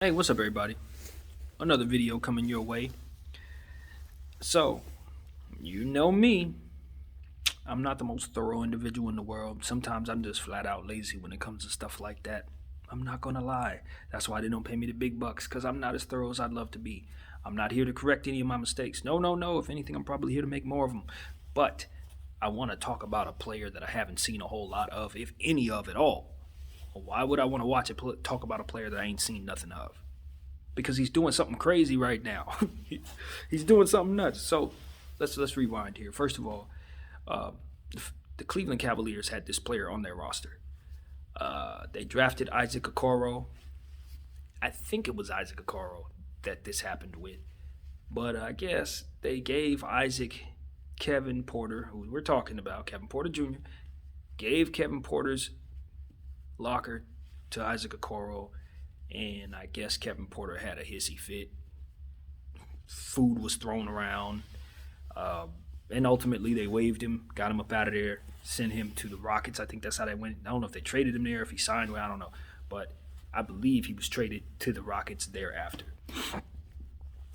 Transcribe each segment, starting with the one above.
Hey, what's up, everybody? Another video coming your way. So, you know me. I'm not the most thorough individual in the world. Sometimes I'm just flat out lazy when it comes to stuff like that. I'm not gonna lie. That's why they don't pay me the big bucks, because I'm not as thorough as I'd love to be. I'm not here to correct any of my mistakes. No, no, no. If anything, I'm probably here to make more of them. But I want to talk about a player that I haven't seen a whole lot of, if any of at all. Why would I want to talk about a player that I ain't seen nothing of? Because he's doing something crazy right now. He's doing something nuts. So let's rewind here. First of all, uh, the Cleveland Cavaliers had this player on their roster. They drafted Isaac Okoro. I think it was Isaac Okoro that this happened with, but I guess they gave Isaac Kevin Porter, who we're talking about, Kevin Porter Jr., gave Kevin Porter's locker to Isaac Okoro, and I guess Kevin Porter had a hissy fit. Food was thrown around, uh, and ultimately they waived him, got him up out of there, sent him to the Rockets. I think that's how they went. I don't know if they traded him there, if he signed, well, I don't know, but I believe he was traded to the Rockets thereafter.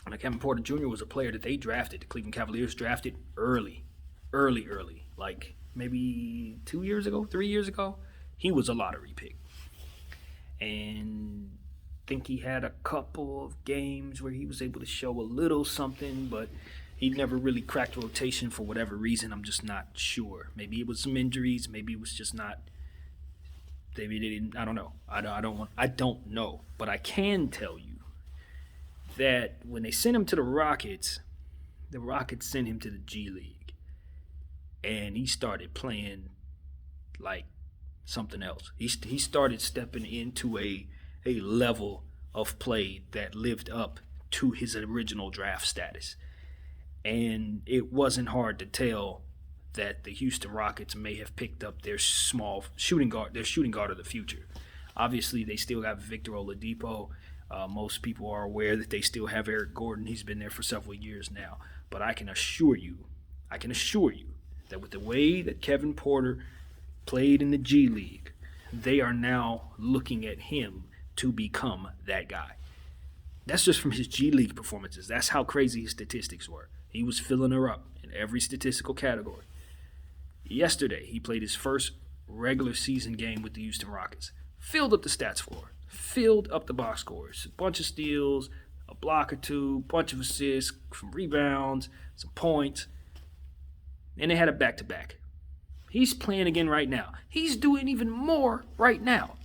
Now, Kevin Porter Jr. was a player that they drafted. The Cleveland Cavaliers drafted early, like maybe 2 years ago, 3 years ago. He was a lottery pick, and think he had a couple of games where he was able to show a little something, but he never really cracked rotation for whatever reason. I'm just not sure. Maybe it was some injuries. Maybe it was just not. Maybe they didn't. I don't know. I don't know. But I can tell you that when they sent him to the Rockets sent him to the G League, and he started playing like something else. He started stepping into a level of play that lived up to his original draft status. And it wasn't hard to tell that the Houston Rockets may have picked up their shooting guard of the future. Obviously, they still have Victor Oladipo. Most people are aware that they still have Eric Gordon. He's been there for several years now. But I can assure you that with the way that Kevin Porter played in the G League, they are now looking at him to become that guy. That's just from his G League performances. That's how crazy his statistics were. He was filling her up in every statistical category. Yesterday, he played his first regular season game with the Houston Rockets. Filled up the stats for her. Filled up the box scores. A bunch of steals, a block or two, bunch of assists, some rebounds, some points. And they had a back-to-back. He's playing again right now. He's doing even more right now.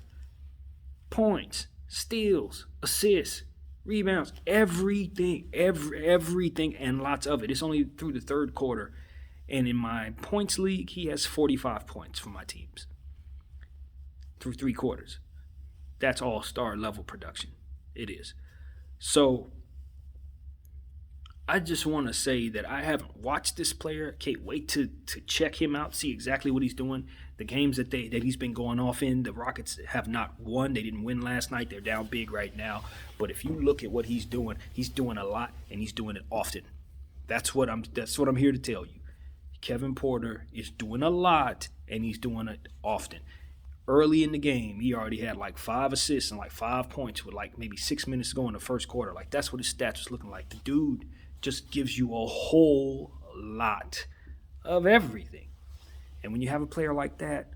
Points, steals, assists, rebounds, everything, everything, and lots of it. It's only through the third quarter. And in my points league, he has 45 points for my teams through three quarters. That's all-star level production. It is. So I just want to say that I haven't watched this player. Can't wait to check him out, see exactly what he's doing. The games that he's been going off in, the Rockets have not won. They didn't win last night. They're down big right now. But if you look at what he's doing a lot, and he's doing it often. That's what I'm here to tell you. Kevin Porter is doing a lot, and he's doing it often. Early in the game, he already had like 5 assists and like 5 points with like maybe 6 minutes to go in the first quarter. Like, that's what his stats was looking like. The dude just gives you a whole lot of everything. And when you have a player like that,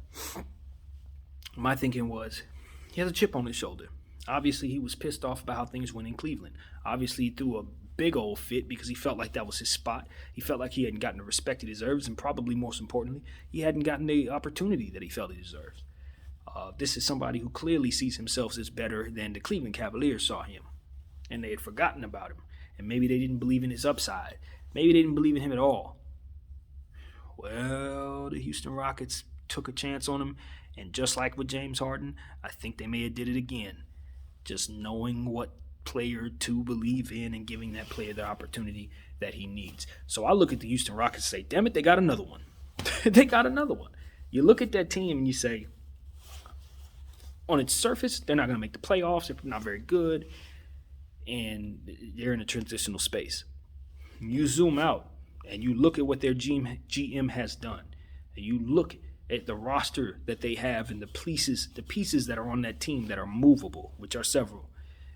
my thinking was he has a chip on his shoulder. Obviously, he was pissed off about how things went in Cleveland. Obviously, he threw a big old fit because he felt like that was his spot. He felt like he hadn't gotten the respect he deserves, and probably most importantly, he hadn't gotten the opportunity that he felt he deserves. This is somebody who clearly sees himself as better than the Cleveland Cavaliers saw him, and they had forgotten about him. And maybe they didn't believe in his upside. Maybe they didn't believe in him at all. Well, the Houston Rockets took a chance on him, and just like with James Harden, I think they may have did it again. Just knowing what player to believe in and giving that player the opportunity that he needs. So I look at the Houston Rockets and say, damn it, they got another one. They got another one. You look at that team and you say, on its surface, they're not going to make the playoffs. They're not very good. And they're in a transitional space. You zoom out and you look at what their GM has done. And you look at the roster that they have and the pieces that are on that team that are movable, which are several.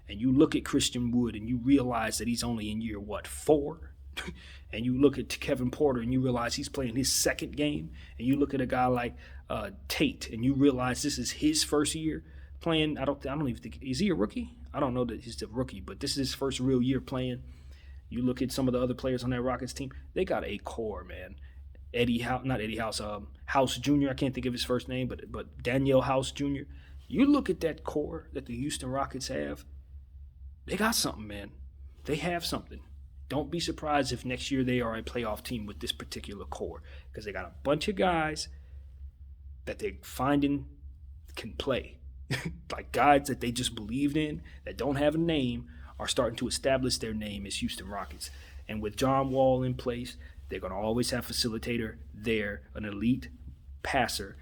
and you look at Christian Wood and you realize that he's only in year, what, 4? And you look at Kevin Porter and you realize he's playing his second game, and you look at a guy like Tate and you realize this is his first year playing. I don't even think, is he a rookie? I don't know that he's a rookie, but this is his first real year playing. You look at some of the other players on that Rockets team, they got a core, man. House Jr. I can't think of his first name, but Daniel House Jr. You look at that core that the Houston Rockets have, they got something, man. They have something. Don't be surprised if next year they are a playoff team with this particular core, because they got a bunch of guys that they're finding can play. Like guys that they just believed in, that don't have a name, are starting to establish their name as Houston Rockets. And with John Wall in place, they're going to always have a facilitator there, an elite passer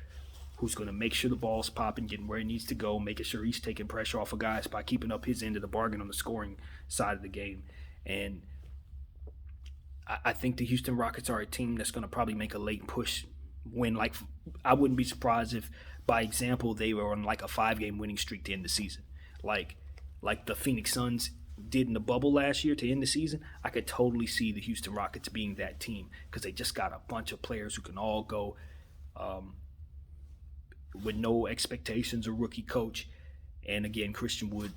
who's going to make sure the ball's popping, getting where it needs to go, making sure he's taking pressure off of guys by keeping up his end of the bargain on the scoring side of the game. And I think the Houston Rockets are a team that's going to probably make a late push win. Like, I wouldn't be surprised if, by example, they were on like a 5-game winning streak to end the season. Like the Phoenix Suns did in the bubble last year to end the season. I could totally see the Houston Rockets being that team, because they just got a bunch of players who can all go with no expectations, a rookie coach. And again, Christian Wood,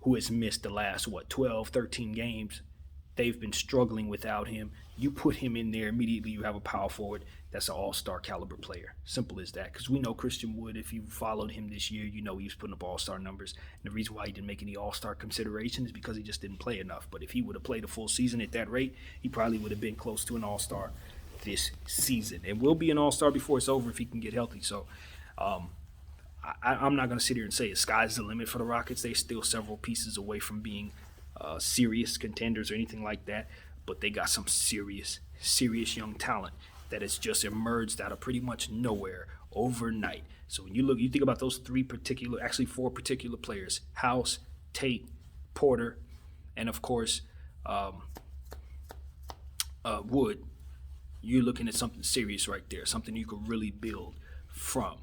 who has missed the last, 12, 13 games. They've been struggling without him. You put him in there, immediately you have a power forward that's an all-star caliber player. Simple as that. Because we know Christian Wood, if you followed him this year, you know he was putting up all-star numbers. And the reason why he didn't make any all-star consideration is because he just didn't play enough. But if he would have played a full season at that rate, he probably would have been close to an all-star this season. And will be an all-star before it's over if he can get healthy. So I'm not going to sit here and say the sky's the limit for the Rockets. They're still several pieces away from being serious contenders or anything like that, but they got some serious young talent that has just emerged out of pretty much nowhere overnight. So when you think about those 4 particular players: House, Tate, Porter, and of course Wood. You're looking at something serious right there, something you could really build from.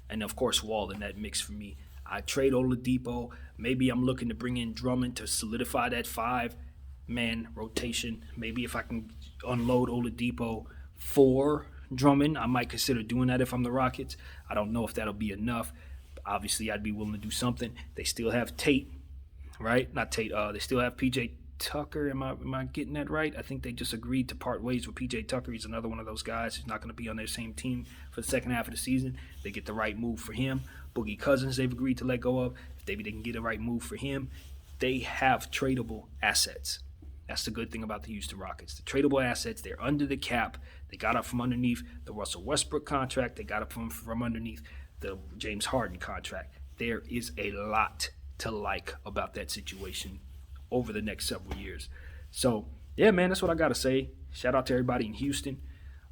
And of course Wall in that mix for me. I trade Oladipo. Maybe I'm looking to bring in Drummond to solidify that 5-man rotation. Maybe if I can unload Oladipo for Drummond, I might consider doing that if I'm the Rockets. I don't know if that'll be enough. Obviously, I'd be willing to do something. They still have Tate, right? Not Tate. They still have PJ Tucker. Am I getting that right? I think they just agreed to part ways with PJ Tucker. He's another one of those guys who's not going to be on their same team for the second half of the season. They get the right move for him. Boogie Cousins they've agreed to let go of. If maybe they can get a right move for him, they have tradable assets. That's the good thing about the Houston Rockets. The tradable assets, they're under the cap. They got up from underneath the Russell Westbrook contract. They got up from underneath the James Harden contract. There is a lot to like about that situation over the next several years. So, yeah, man, that's what I got to say. Shout out to everybody in Houston.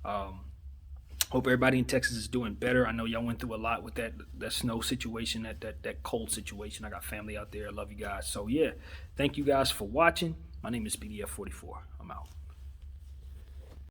Hope everybody in Texas is doing better. I know y'all went through a lot with that snow situation, that cold situation. I got family out there. I love you guys. So, yeah, thank you guys for watching. My name is BDF44. I'm out.